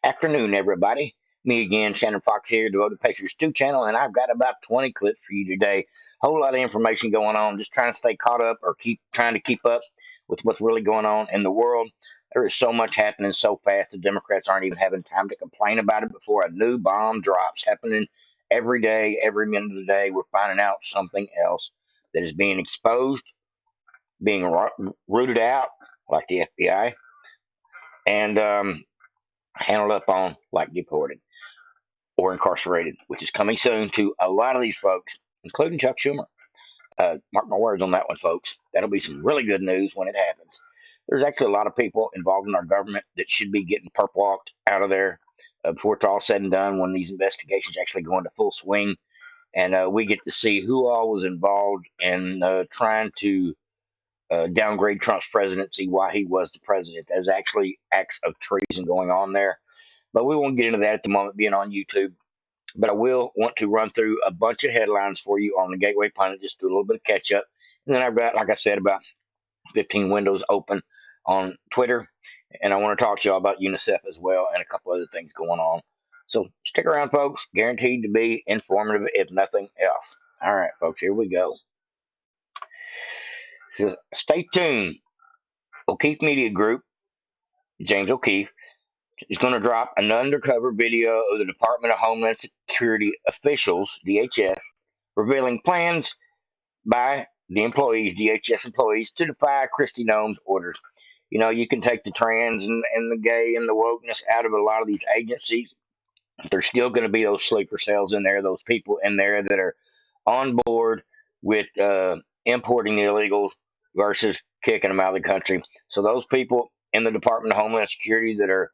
Afternoon, everybody. Me again, Shannon Fox here, Devoted Patriots 2 channel, and I've got about 20 clips for you today. Whole lot of information going on, just trying to stay caught up or keep trying to keep up with what's really going on in the world. There is so much happening so fast, the Democrats aren't even having time to complain about it before a new bomb drops. Happening every day, every minute of the day. We're finding out something else that is being exposed, being rooted out, like the FBI, and handled up on like deported or incarcerated, which is coming soon to a lot of these folks, including Chuck Schumer. Mark my words on that one, folks. That'll be some really good news when it happens. There's actually a lot of people involved in our government that should be getting perp walked out of there before it's all said and done, when these investigations actually go into full swing. And we get to see who all was involved in trying to downgrade Trump's presidency while he was the president. There's actually acts of treason going on there. But we won't get into that at the moment, being on YouTube. But I will want to run through a bunch of headlines for you on the Gateway Pundit, just do a little bit of catch up. And then I've got, like I said, about 15 windows open on Twitter. And I want to talk to y'all about UNICEF as well and a couple other things going on. So stick around, folks. Guaranteed to be informative, if nothing else. All right, folks, here we go. So stay tuned. O'Keefe Media Group, James O'Keefe, is going to drop an undercover video of the Department of Homeland Security officials, DHS, revealing plans by the employees, DHS employees, to defy Kristi Noem's orders. You know, you can take the trans and the gay and the wokeness out of a lot of these agencies. There's still going to be those sleeper cells in there, those people in there that are on board with importing the illegals versus kicking them out of the country. So those people in the Department of Homeland Security that are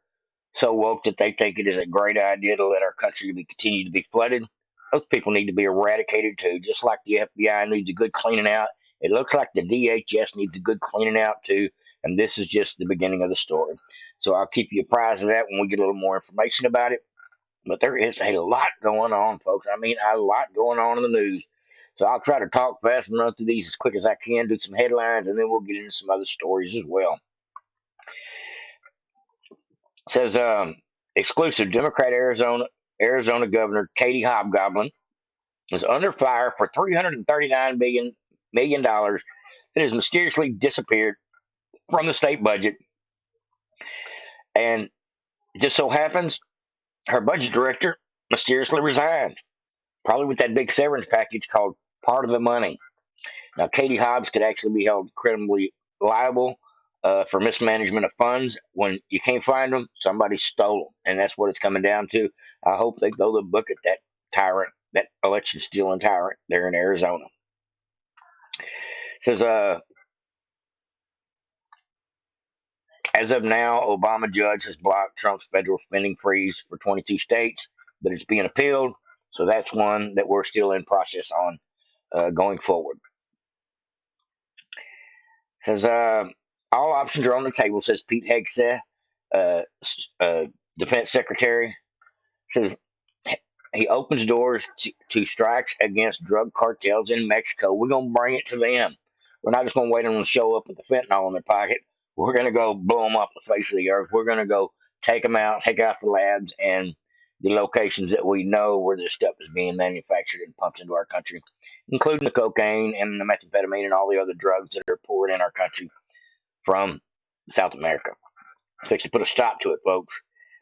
so woke that they think it is a great idea to let our country continue to be flooded, those people need to be eradicated too, just like the FBI needs a good cleaning out. It looks like the DHS needs a good cleaning out too, and this is just the beginning of the story. So I'll keep you apprised of that when we get a little more information about it. But there is a lot going on, folks. I mean, a lot going on in the news. So I'll try to talk fast and run through these as quick as I can, do some headlines, and then we'll get into some other stories as well. It says exclusive Democrat Arizona Governor Katie Hobgoblin is under fire for $339 million that has mysteriously disappeared from the state budget. And just so happens her budget director mysteriously resigned, probably with that big severance package called part of the money. Now, Katie Hobbs could actually be held criminally liable for mismanagement of funds. When you can't find them, somebody stole them, and that's what it's coming down to. I hope they throw the book at that tyrant, that election stealing tyrant there in Arizona. It says, as of now, Obama judge has blocked Trump's federal spending freeze for 22 states, but it's being appealed. So that's one that we're still in process on going forward. It says, all options are on the table, says Pete Hegseth, Defense Secretary. Says he opens doors to strikes against drug cartels in Mexico. We're going to bring it to them. We're not just going to wait on them to show up with the fentanyl in their pocket. We're going to go blow them off the face of the earth. We're going to go take them out, take out the labs and the locations that we know where this stuff is being manufactured and pumped into our country, including the cocaine and the methamphetamine and all the other drugs that are poured in our country from South America. So they should put a stop to it, folks.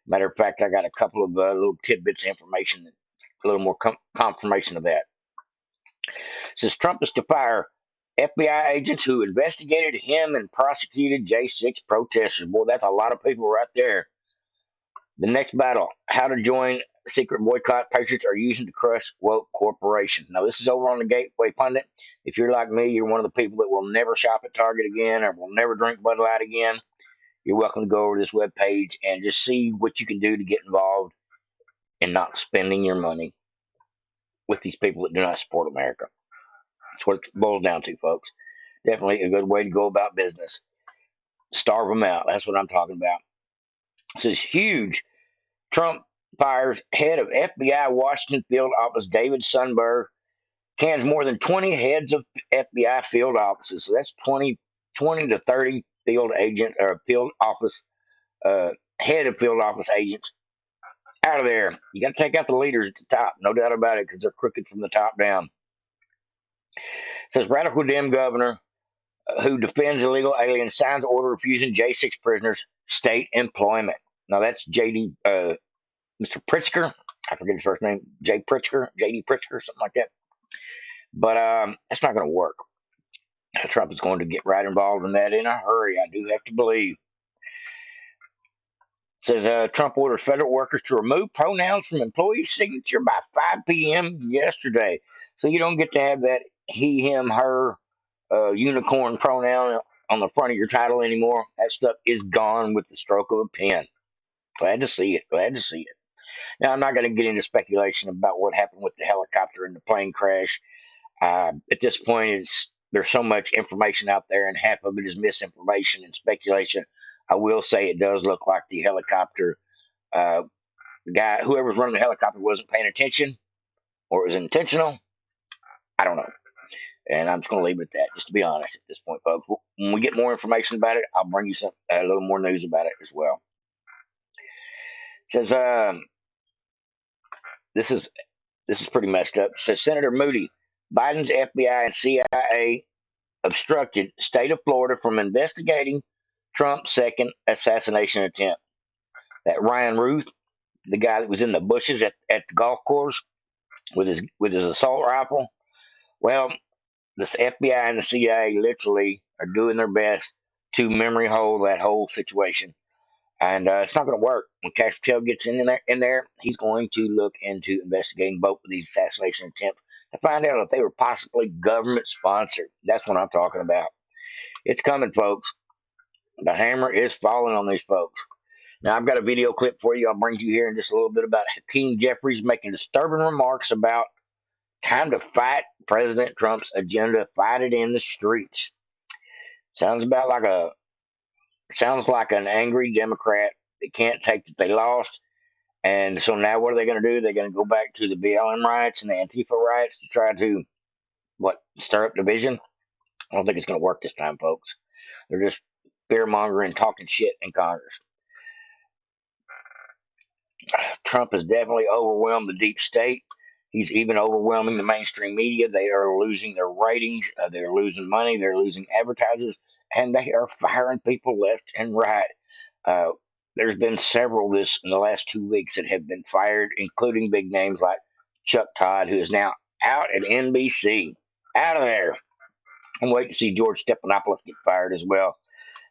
Matter of fact, I got a couple of little tidbits of information, a little more confirmation of that. It says Trump is to fire FBI agents who investigated him and prosecuted J6 protesters. Boy, that's a lot of people right there. The next battle, how to join secret boycott patriots are using to crush woke corporations. Now, this is over on the Gateway Pundit. If you're like me, you're one of the people that will never shop at Target again or will never drink Bud Light again, you're welcome to go over to this webpage and just see what you can do to get involved in not spending your money with these people that do not support America. That's what it boils down to, folks. Definitely a good way to go about business. Starve them out. That's what I'm talking about. This is huge. Trump fires head of FBI Washington field office David Sundberg, cans more than 20 heads of FBI field offices. So that's 20 to 30 field agent or field office head of field office agents Out of there. You got to take out the leaders at the top, no doubt about it, because they're crooked from the top down. It says radical Dem governor who defends illegal aliens signs order refusing J6 prisoners state employment. Now that's JD, Mr. Pritzker. I forget his first name, J. Pritzker, JD Pritzker, something like that. But that's not going to work. Trump is going to get right involved in that in a hurry. I do have to believe. It says Trump orders federal workers to remove pronouns from employees' signature by 5 p.m. yesterday. So you don't get to have that he, him, her unicorn pronoun on the front of your title anymore. That stuff is gone with the stroke of a pen. Glad to see it. Glad to see it. Now, I'm not going to get into speculation about what happened with the helicopter and the plane crash. At this point, there's so much information out there, and half of it is misinformation and speculation. I will say it does look like the helicopter guy, whoever's running the helicopter, wasn't paying attention, or it was intentional. I don't know, and I'm just going to leave it at that. Just to be honest, at this point, folks, when we get more information about it, I'll bring you some a little more news about it as well. It says this is pretty messed up. It says Senator Moody, Biden's FBI and CIA obstructed state of Florida from investigating Trump's second assassination attempt. That Ryan Ruth, the guy that was in the bushes at the golf course with his assault rifle, well, the FBI and the CIA literally are doing their best to memory hole that whole situation, and it's not going to work. When Cash Patel gets in there, he's going to look into investigating both of these assassination attempts to find out if they were possibly government sponsored. That's what I'm talking about. It's coming, folks. The hammer is falling on these folks. Now, I've got a video clip for you. I'll bring you here in just a little bit about Hakeem Jeffries making disturbing remarks about time to fight President Trump's agenda, fight it in the streets. Sounds like an angry Democrat that can't take that they lost. And so now what are they going to do? They're going to go back to the BLM riots and the Antifa riots to try to, stir up division? I don't think it's going to work this time, folks. They're just fear mongering, talking shit in Congress. Trump has definitely overwhelmed the deep state. He's even overwhelming the mainstream media. They are losing their ratings. They're losing money. They're losing advertisers. And they are firing people left and right. Uh, there's been several this in the last 2 weeks that have been fired, including big names like Chuck Todd, who is now out at NBC. Out of there. I'm waiting to see George Stephanopoulos get fired as well.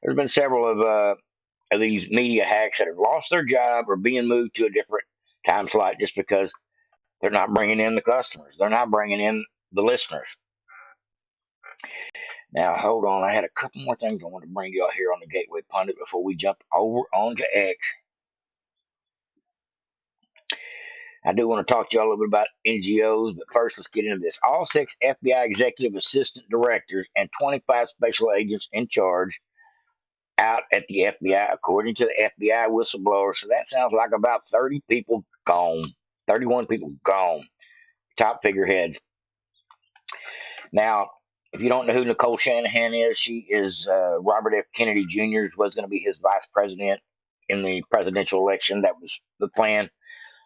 There's been several of these media hacks that have lost their job or being moved to a different time slot just because they're not bringing in the customers. They're not bringing in the listeners. Now, hold on. I had a couple more things I want to bring y'all here on the Gateway Pundit before we jump over onto X. I do want to talk to y'all a little bit about NGOs, but first let's get into this. All 6 FBI executive assistant directors and 25 special agents in charge out at the FBI, according to the FBI whistleblower. So that sounds like about 30 people gone, 31 people gone, top figureheads. Now, if you don't know who Nicole Shanahan is, she is Robert F. Kennedy Jr.'s was going to be his vice president in the presidential election. That was the plan.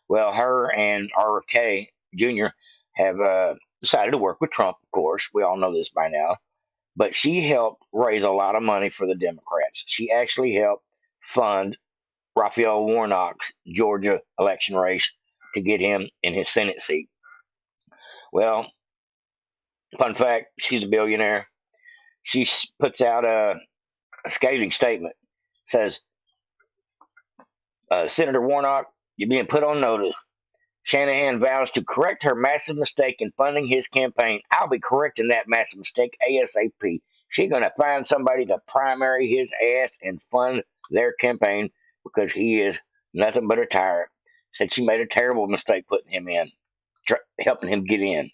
Well, her and RFK Jr. have decided to work with Trump, of course. We all know this by now. But she helped raise a lot of money for the Democrats. She actually helped fund Raphael Warnock's Georgia election race to get him in his Senate seat. Well, fun fact, she's a billionaire. She puts out a scathing statement. Says, Senator Warnock, you're being put on notice. Shanahan vows to correct her massive mistake in funding his campaign. I'll be correcting that massive mistake ASAP. She's going to find somebody to primary his ass and fund their campaign because he is nothing but a tyrant. Said she made a terrible mistake putting him in, helping him get in.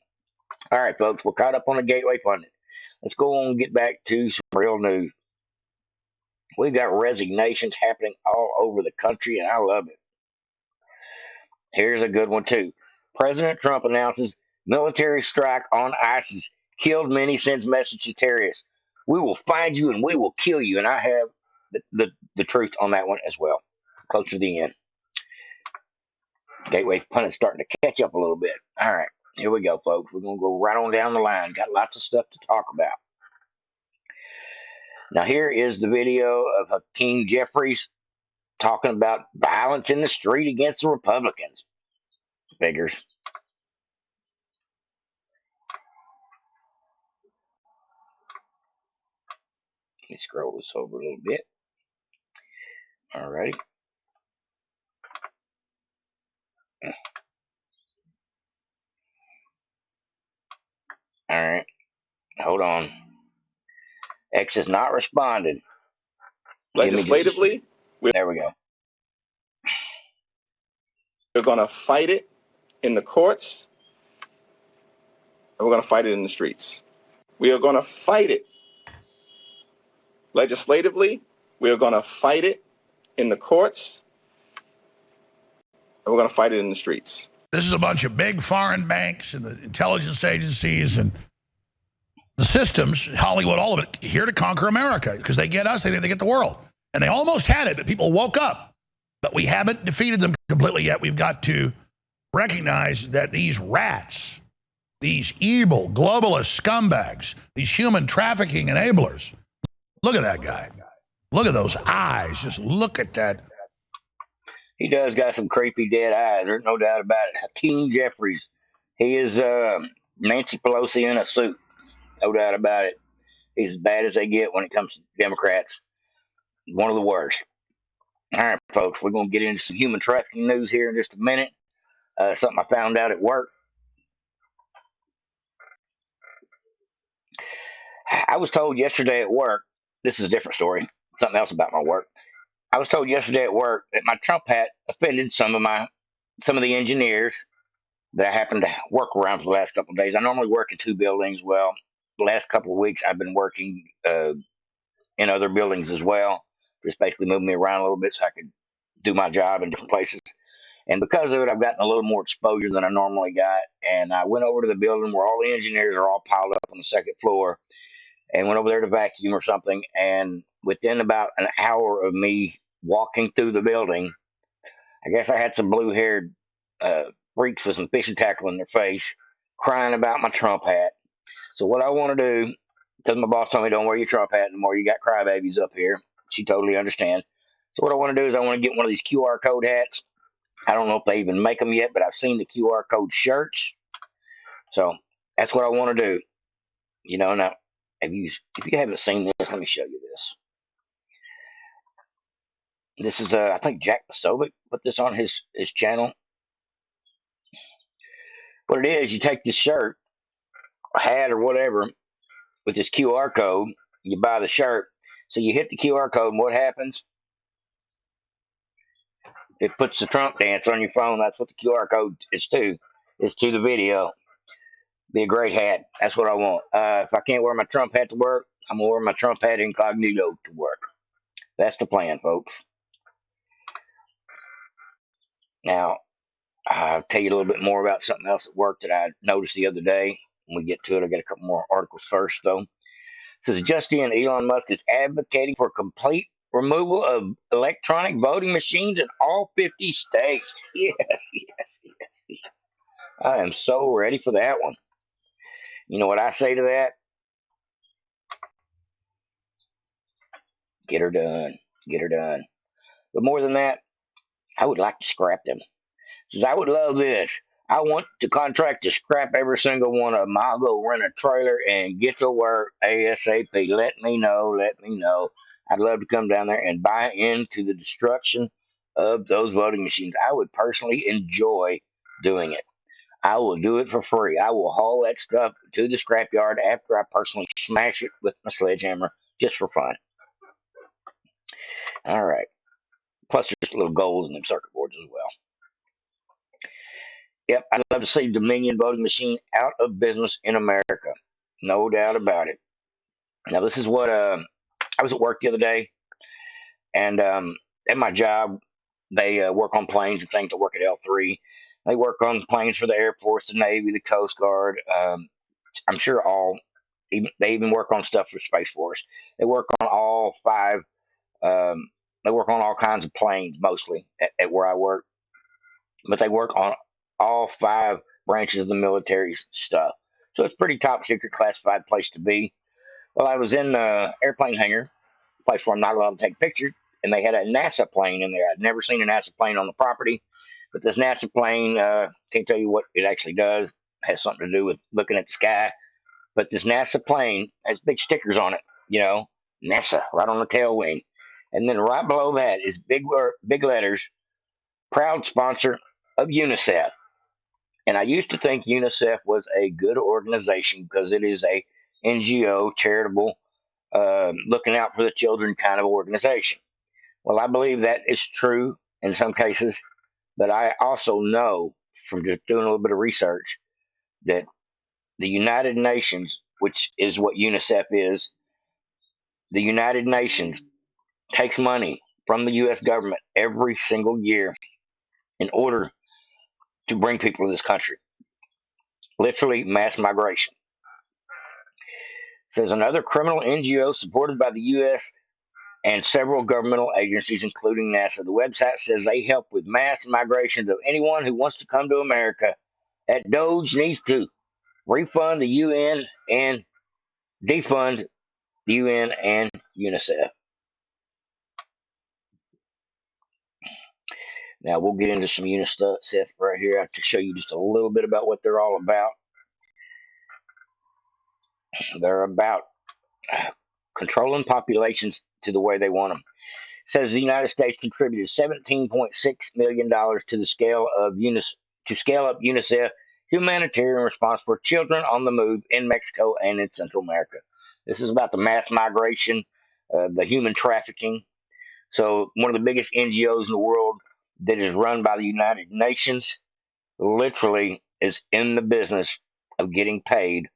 All right, folks, we're caught up on the Gateway Pundit. Let's go on and get back to some real news. We've got resignations happening all over the country, and I love it. Here's a good one, too. President Trump announces military strike on ISIS. Killed many, sends message to terrorists. We will find you and we will kill you. And I have the truth on that one as well. Close to the end. Gateway pundit's starting to catch up a little bit. All right, here we go, folks. We're gonna go right on down the line. Got lots of stuff to talk about. Now, here is the video of Hakeem Jeffries talking about violence in the street against the Republicans. Figures. Let me scroll this over a little bit. All right. All right. Hold on. X has not responded. Legislatively, there we go. We're going to fight it in the courts, and we're going to fight it in the streets. We are going to fight it legislatively. We are going to fight it in the courts, and we're going to fight it in the streets. This is a bunch of big foreign banks and the intelligence agencies and the systems, Hollywood, all of it, here to conquer America because they get us, they think they get the world. And they almost had it, but people woke up. But we haven't defeated them completely yet. We've got to recognize that these rats, these evil globalist scumbags, these human trafficking enablers, look at that guy. Look at those eyes. Just look at that. He does got some creepy dead eyes. There's no doubt about it. Hakeem Jeffries. He is Nancy Pelosi in a suit. No doubt about it. He's as bad as they get when it comes to Democrats. One of the worst. All right, folks, we're going to get into some human trafficking news here in just a minute. Something I found out at work. I was told yesterday at work, this is a different story, something else about my work. I was told yesterday at work that my Trump hat offended some of the engineers that I happened to work around for the last couple of days. I normally work in two buildings. Well, the last couple of weeks I've been working in other buildings as well. Just basically moving me around a little bit so I could do my job in different places. And because of it, I've gotten a little more exposure than I normally got. And I went over to the building where all the engineers are all piled up on the second floor and went over there to vacuum or something. And within about an hour of me walking through the building, I guess I had some blue-haired freaks with some fishing tackle in their face crying about my Trump hat. So what I want to do, because my boss told me don't wear your Trump hat anymore, you got crybabies up here. She totally understands. So what I want to do is I want to get one of these QR code hats. I don't know if they even make them yet, but I've seen the QR code shirts. So that's what I want to do. You know, now, if you haven't seen this, let me show you this. This is, I think Jack Posobiec put this on his channel. What it is, you take this shirt, hat, or whatever, with this QR code, you buy the shirt. So you hit the QR code, and what happens? It puts the Trump dance on your phone. That's what the QR code is to the video. Be a great hat. That's what I want. If I can't wear my Trump hat to work, I'm going to wear my Trump hat incognito to work. That's the plan, folks. Now, I'll tell you a little bit more about something else at work that I noticed the other day. When we get to it, I got a couple more articles first, though. It says just in, Elon Musk is advocating for complete removal of electronic voting machines in all 50 states. Yes. I am so ready for that one. You know what I say to that? Get her done. Get her done. But more than that, I would like to scrap them. Says, I would love this. I want to contract to scrap every single one of them. I'll go rent a trailer and get to work ASAP. Let me know. Let me know. I'd love to come down there and buy into the destruction of those voting machines. I would personally enjoy doing it. I will do it for free. I will haul that stuff to the scrapyard after I personally smash it with my sledgehammer just for fun. All right. Plus, there's little goals in them circuit boards as well. Yep, I'd love to see Dominion voting machine out of business in America. No doubt about it. Now, this is what I was at work the other day, and at my job, they work on planes and things. I work at L3. They work on planes for the Air Force, the Navy, the Coast Guard. I'm sure they even work on stuff for Space Force. They work on all five. They work on all kinds of planes, mostly at where I work. but they work on all five branches of the military stuff. So it's pretty top secret classified place to be. Well, I was in the airplane hangar, place where I'm not allowed to take pictures, and they had a NASA plane in there. I'd never seen a NASA plane on the property, but this NASA plane, can't tell you what it actually does. It has something to do with looking at the sky. But this NASA plane has big stickers on it, you know, NASA right on the tail wing. And then right below that is big letters, proud sponsor of UNICEF. And I used to think UNICEF was a good organization because it is a NGO, charitable, looking out for the children kind of organization. Well, I believe that is true in some cases, but I also know from just doing a little bit of research that the United Nations, which is what UNICEF is, the United Nations takes money from the U.S. government every single year in order to bring people to this country. Literally mass migration. Says another criminal NGO supported by the U.S. and several governmental agencies, including NASA. The website says they help with mass migrations of anyone who wants to come to America. That Doge needs to refund the UN and defund the UN and UNICEF. Now we'll get into some UNICEF right here to show you just a little bit about what they're all about. They're about controlling populations to the way they want them. It says the United States contributed $17.6 million to the scale of to scale up UNICEF humanitarian response for children on the move in Mexico and in Central America. This is about the mass migration, the human trafficking. So one of the biggest NGOs in the world that is run by the United Nations literally is in the business of getting paid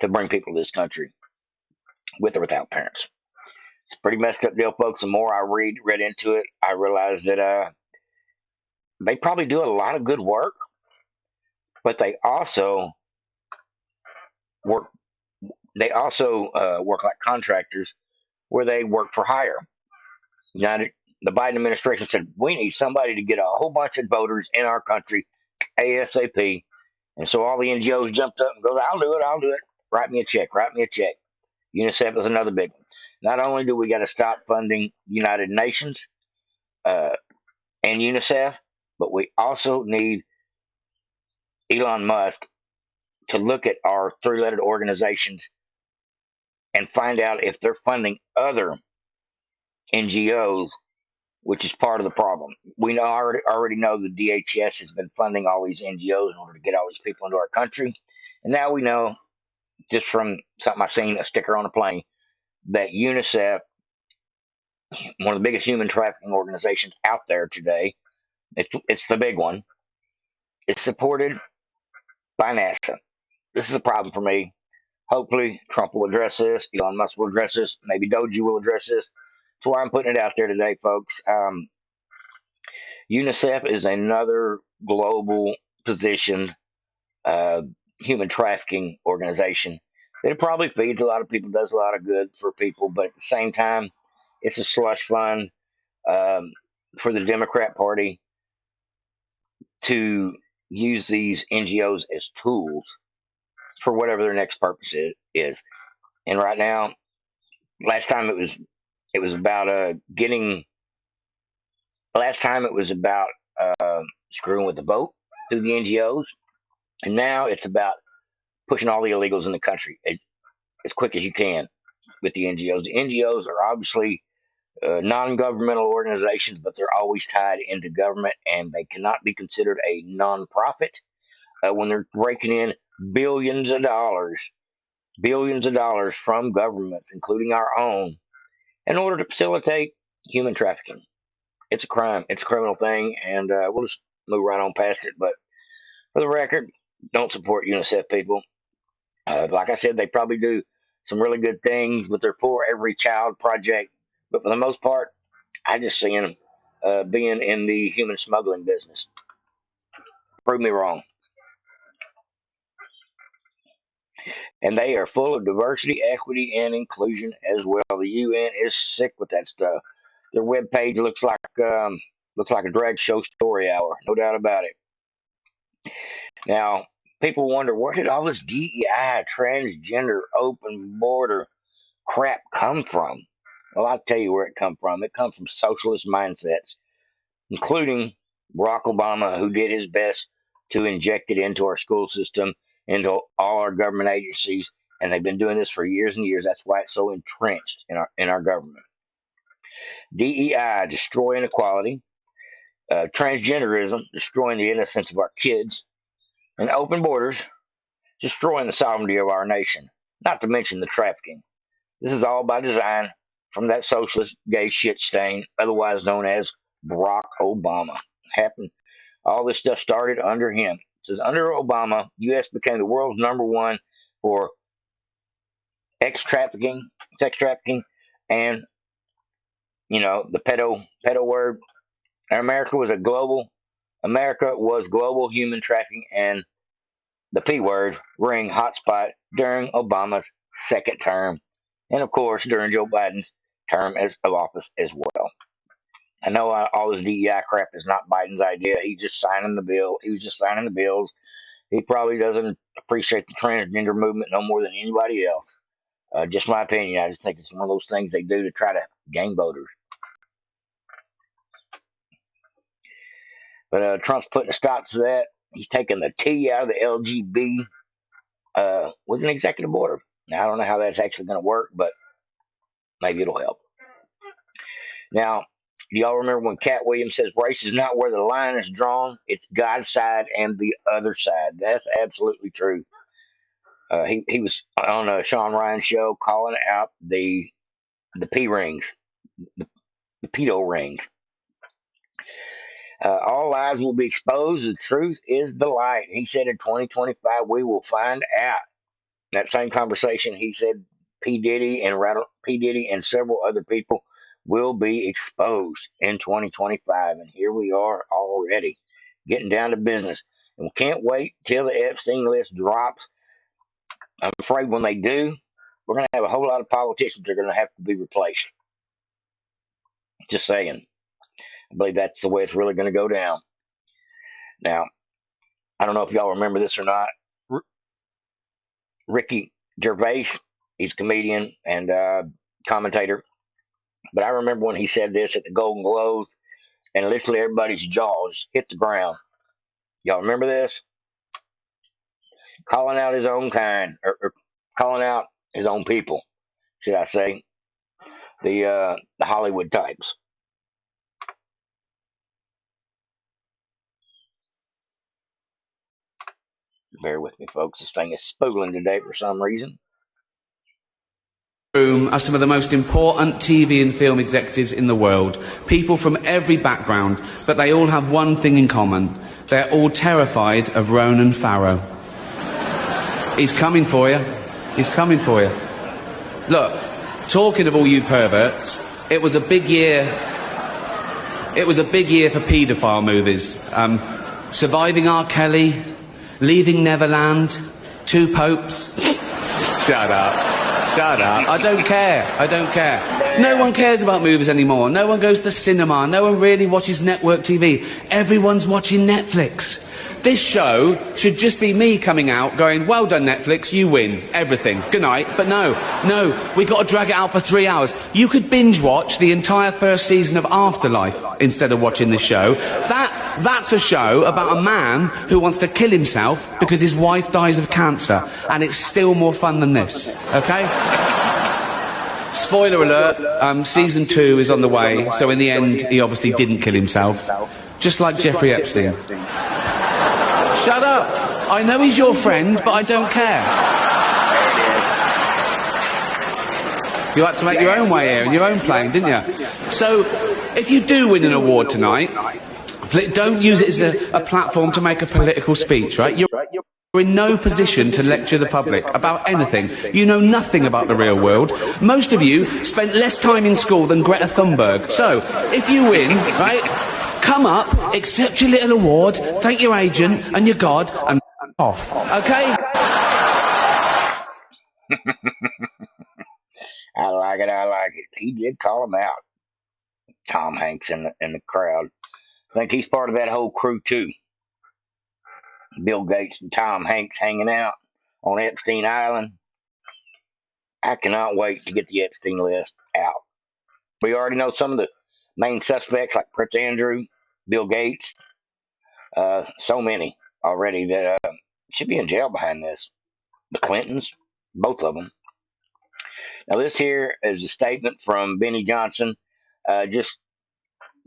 to bring people to this country with or without parents. It's a pretty messed up deal, folks. The more I read into it, I realize that they probably do a lot of good work, but they also work. They also work like contractors, where they work for hire. United, the Biden administration said we need somebody to get a whole bunch of voters in our country ASAP, and so all the NGOs jumped up and goes, "I'll do it. I'll do it. Write me a check. Write me a check." UNICEF is another big one. Not only do we got to stop funding United Nations uh, and UNICEF, but we also need Elon Musk to look at our three-lettered organizations and find out if they're funding other NGOs, which is part of the problem. We know already know the DHS has been funding all these NGOs in order to get all these people into our country, and now we know just from something I seen a sticker on a plane that UNICEF, one of the biggest human trafficking organizations out there today, it's the big one. It's supported by NASA. This is a problem for me. Hopefully, Trump will address this. Elon Musk will address this. Maybe Doji will address this. That's why I'm putting it out there today, folks. UNICEF is another global position uh, human trafficking organization. It probably feeds a lot of people, does a lot of good for people, but at the same time, it's a slush fund um, for the Democrat Party to use these NGOs as tools for whatever their next purpose is. And right now, last time it was about getting. Last time it was about screwing with the vote through the NGOs, and now it's about pushing all the illegals in the country as quick as you can with the NGOs. The NGOs are obviously non-governmental organizations, but they're always tied into government, and they cannot be considered a non-profit when they're raking in billions of dollars, billions of dollars from governments, including our own, in order to facilitate human trafficking. It's a crime. It's a criminal thing, and we'll just move right on past it. But for the record, don't support UNICEF people. Like I said, they probably do some really good things with their For Every Child project, but for the most part, I just see them being in the human smuggling business. Prove me wrong. And they are full of diversity, equity, and inclusion as well. The UN is sick with that stuff. Their webpage looks like a drag show story hour, no doubt about it. Now, people wonder where did all this DEI, transgender, open border crap come from? Well, I'll tell you where it come from. It comes from socialist mindsets, including Barack Obama, who did his best to inject it into our school system, into all our government agencies, and they've been doing this for years and years. That's why it's so entrenched in our government. DEI, destroy inequality. Transgenderism, destroying the innocence of our kids. And open borders, destroying the sovereignty of our nation. Not to mention the trafficking. This is all by design from that socialist gay shit stain, otherwise known as Barack Obama. Happened. All this stuff started under him. It says under Obama, U.S. became the world's #1 for sex trafficking, and the pedo word. America was global human trafficking and the P word ring hotspot during Obama's second term, and of course during Joe Biden's term of office as well. I know all this DEI crap is not Biden's idea. He's just signing the bill. He was just signing the bills. He probably doesn't appreciate the transgender movement no more than anybody else. Just my opinion. I just think it's one of those things they do to try to gain voters. But Trump's putting a stop to that. He's taking the T out of the LGB with an executive order. Now, I don't know how that's actually going to work, but maybe it'll help. Now, do y'all remember when Cat Williams says race is not where the line is drawn? It's God's side and the other side. That's absolutely true. He was on Sean Ryan's show calling out the P rings, the pedo rings. All lies will be exposed. The truth is the light. He said in 2025 we will find out. In that same conversation, he said P Diddy and several other people will be exposed in 2025, and here we are already getting down to business. And we can't wait till the Epstein list drops. I'm afraid when they do, we're going to have a whole lot of politicians that are going to have to be replaced. Just saying. I believe that's the way it's really going to go down. Now, I don't know if y'all remember this or not. Ricky Gervais, he's a comedian and commentator. But I remember when he said this at the Golden Globes, and literally everybody's jaws hit the ground. Y'all remember this? Calling out his own kind, or calling out his own people, should I say? The Hollywood types. Bear with me, folks. This thing is spooling today for some reason. Room are some of the most important TV and film executives in the world. People from every background, but they all have one thing in common. They're all terrified of Ronan Farrow. He's coming for you. He's coming for you. Look, talking of all you perverts, it was a big year. It was a big year for paedophile movies. Surviving R. Kelly, Leaving Neverland, Two Popes. Shut up. Shut up. I don't care. I don't care. No one cares about movies anymore. No one goes to the cinema. No one really watches network TV. Everyone's watching Netflix. This show should just be me coming out going, well done Netflix, you win everything. Good night. But no, we got to drag it out for 3 hours. You could binge watch the entire first season of Afterlife instead of watching this show. That's a show about a man who wants to kill himself because his wife dies of cancer, and it's still more fun than this. Okay? Spoiler alert, season 2 is on the way, so in the end he obviously didn't kill himself. Just like Jeffrey Epstein. Shut up! I know he's your friend, but I don't care. You had to make your own way here in your own plane, didn't you? So, if you do win an award tonight, don't use it as a platform to make a political speech, right? You're in no position to lecture the public about anything. You know nothing about the real world. Most of you spent less time in school than Greta Thunberg. So, if you win, right, come up, accept your little award, thank your agent and your God, and off. Okay? I like it. I like it. He did call him out. Tom Hanks in the crowd. I think he's part of that whole crew too. Bill Gates and Tom Hanks hanging out on Epstein Island. I cannot wait to get the Epstein list out. We already know some of the main suspects like Prince Andrew, Bill Gates, so many already that should be in jail behind this. The Clintons, both of them. Now this here is a statement from Benny Johnson, just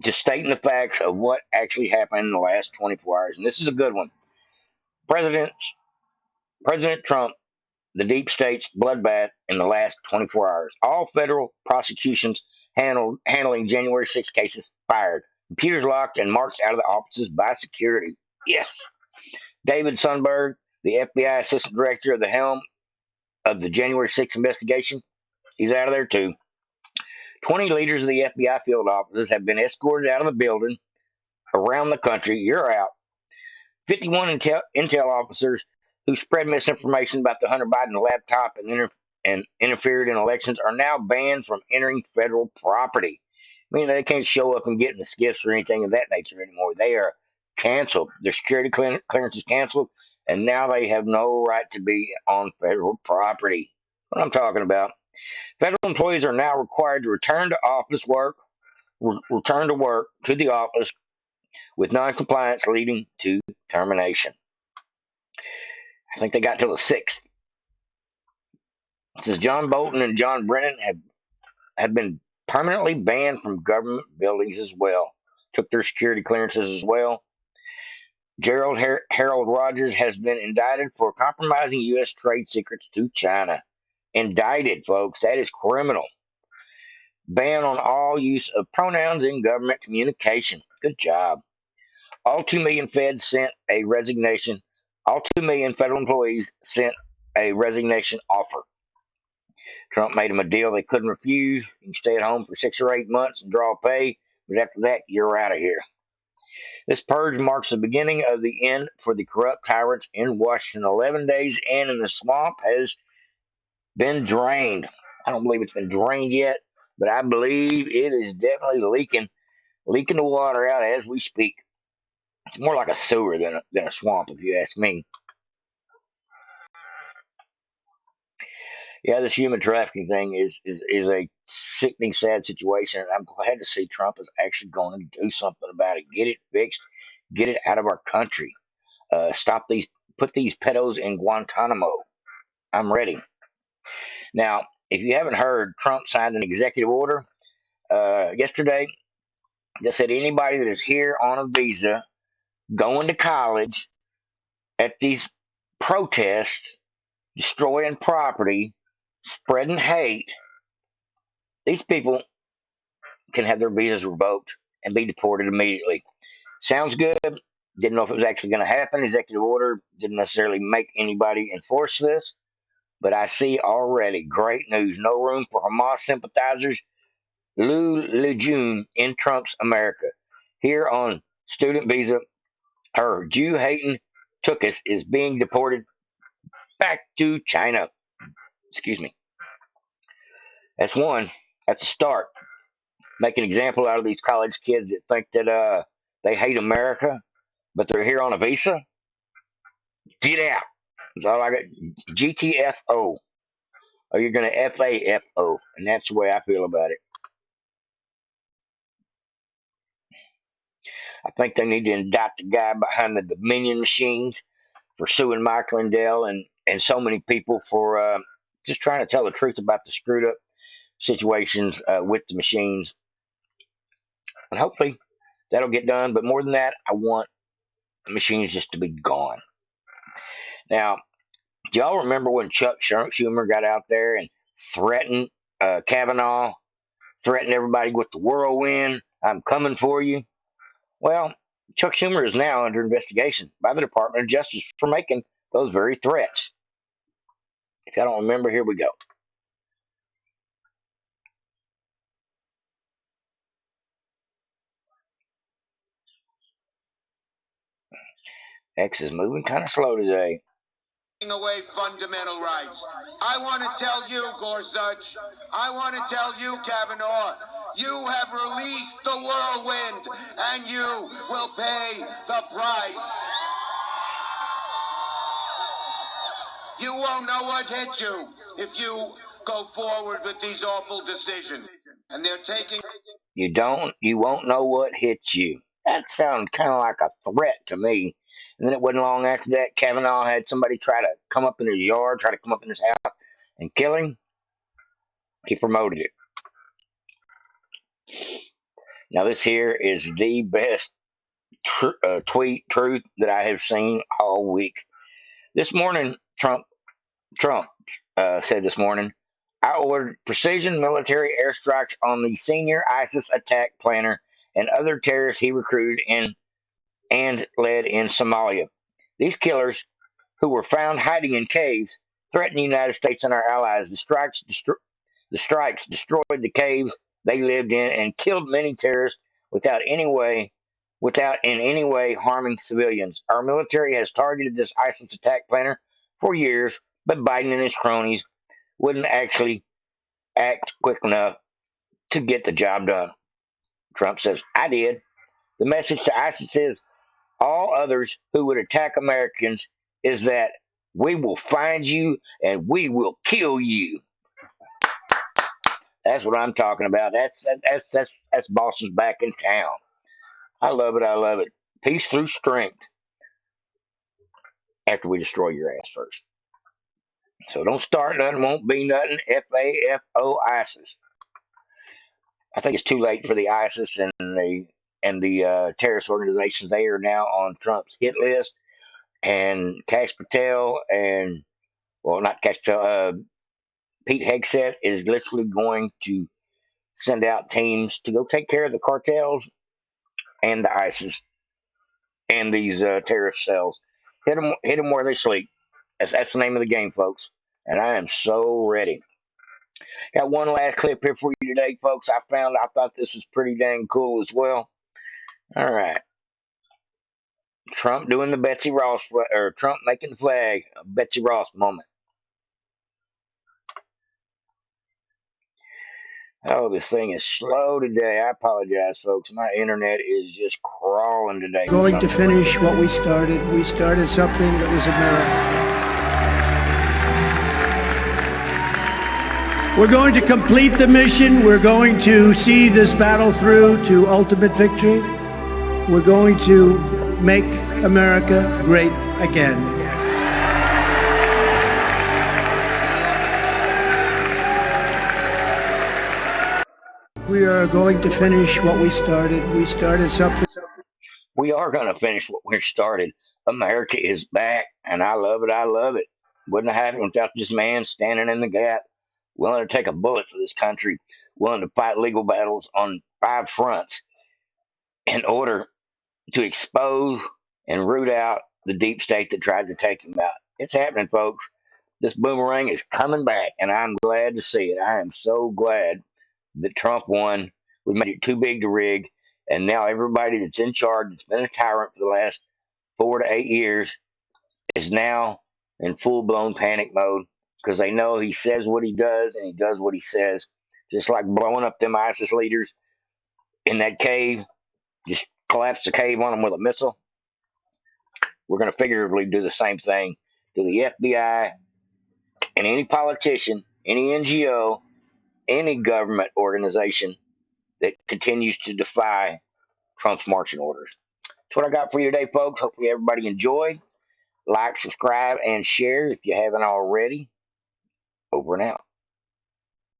stating the facts of what actually happened in the last 24 hours, and this is a good one. President President Trump, the deep state's bloodbath in the last 24 hours. All federal prosecutions handling January 6 cases fired. Computers locked and marched out of the offices by security. Yes. David Sundberg, the FBI assistant director of the helm of the January 6 investigation, he's out of there too. 20 leaders of the FBI field offices have been escorted out of the building around the country. You're out. 51 intel officers who spread misinformation about the Hunter Biden laptop and interfered in elections are now banned from entering federal property. I mean, they can't show up and get in the skiffs or anything of that nature anymore. They are canceled. Their security clearance is canceled, and now they have no right to be on federal property. What I'm talking about. Federal employees are now required to return to office work, return to work to the office with noncompliance leading to termination. I think they got till the 6th. It says John Bolton and John Brennan have been permanently banned from government buildings as well. Took their security clearances as well. Harold Rogers has been indicted for compromising U.S. trade secrets to China. Indicted, folks. That is criminal. Ban on all use of pronouns in government communication. Good job. All 2 million feds sent a resignation. All 2 million federal employees sent a resignation offer. Trump made them a deal they couldn't refuse. You can stay at home for 6 or 8 months and draw pay, but after that, you're out of here. This purge marks the beginning of the end for the corrupt tyrants in Washington. 11 days in, and the swamp has been drained. I don't believe it's been drained yet, but I believe it is definitely leaking the water out as we speak. It's more like a sewer than a swamp, if you ask me. Yeah, this human trafficking thing is a sickening, sad situation, and I'm glad to see Trump is actually going to do something about it. Get it fixed, get it out of our country. Put these pedos in Guantanamo. I'm ready. Now, if you haven't heard, Trump signed an executive order yesterday that said anybody that is here on a visa going to college at these protests, destroying property, spreading hate, these people can have their visas revoked and be deported immediately. Sounds good. Didn't know if it was actually going to happen. Executive order didn't necessarily make anybody enforce this, but I see already great news. No room for Hamas sympathizers. Lou Lejeune in Trump's America. Here on student visa, her Jew hating Tukis is being deported back to China. Excuse me. That's one. That's a start. Make an example out of these college kids that think that they hate America, but they're here on a visa. Get out. That's all I got. GTFO. Or you're going to FAFO. And that's the way I feel about it. I think they need to indict the guy behind the Dominion machines for suing Michael Lindell and so many people for just trying to tell the truth about the screwed up situations with the machines. And hopefully that'll get done. But more than that, I want the machines just to be gone. Now, do y'all remember when Chuck Schumer got out there and threatened Kavanaugh, threatened everybody with the whirlwind? I'm coming for you. Well, Chuck Schumer is now under investigation by the Department of Justice for making those very threats. If y'all don't remember, here we go. X is moving kind of slow today. Away fundamental rights. I want to tell you, Gorsuch, I want to tell you, Kavanaugh, you have released the whirlwind, and you will pay the price. You won't know what hit you if you go forward with these awful decisions. And they're taking. You won't know what hits you. That sounds kind of like a threat to me. And then it wasn't long after that, Kavanaugh had somebody try to come up in his yard, try to come up in his house and kill him. He promoted it. Now, this here is the best tweet truth that I have seen all week. This morning, Trump said this morning, I ordered precision military airstrikes on the senior ISIS attack planner and other terrorists he recruited in and led in Somalia. These killers, who were found hiding in caves, threatened the United States and our allies. The strikes destroyed the caves they lived in and killed many terrorists without any way without in any way harming civilians. Our military has targeted this ISIS attack planner for years, but Biden and his cronies wouldn't actually act quick enough to get the job done. Trump says, I did. The message to ISIS is all others who would attack Americans is that we will find you and we will kill you. That's what I'm talking about. That's bosses back in town. I love it. I love it. Peace through strength. After we destroy your ass first. So don't start nothing. Won't be nothing. FAFO ISIS. I think it's too late for the ISIS and the terrorist organizations. They are now on Trump's hit list. And Cash Patel and well, not Cash Patel. Pete Hegseth is literally going to send out teams to go take care of the cartels and the ISIS and these terrorist cells. Hit them where they sleep. That's the name of the game, folks. And I am so ready. Got one last clip here for you today, folks. I thought this was pretty dang cool as well. All right. Trump doing the Betsy Ross, or Trump making the flag a Betsy Ross moment. Oh, this thing is slow today. I apologize, folks. My internet is just crawling today. Going to finish what we started. We started something that was America. We're going to complete the mission. We're going to see this battle through to ultimate victory. We're going to make America great again. We are going to finish what we started. We started something. We are going to finish what we started. America is back, and I love it. I love it. Wouldn't have happened without this man standing in the gap, willing to take a bullet for this country, willing to fight legal battles on 5 fronts in order to expose and root out the deep state that tried to take him out. It's happening, folks. This boomerang is coming back, and I'm glad to see it. I am so glad that Trump won. We made it too big to rig, and now everybody that's in charge, that's been a tyrant for the last 4 to 8 years, is now in full blown panic mode because they know he says what he does and he does what he says. Just like blowing up them ISIS leaders in that cave, just collapse the cave on them with a missile. We're going to figuratively do the same thing to the FBI and any politician, any NGO, any government organization that continues to defy Trump's marching orders. That's what I got for you today, folks. Hopefully, everybody enjoyed. Like, subscribe, and share if you haven't already. Over and out.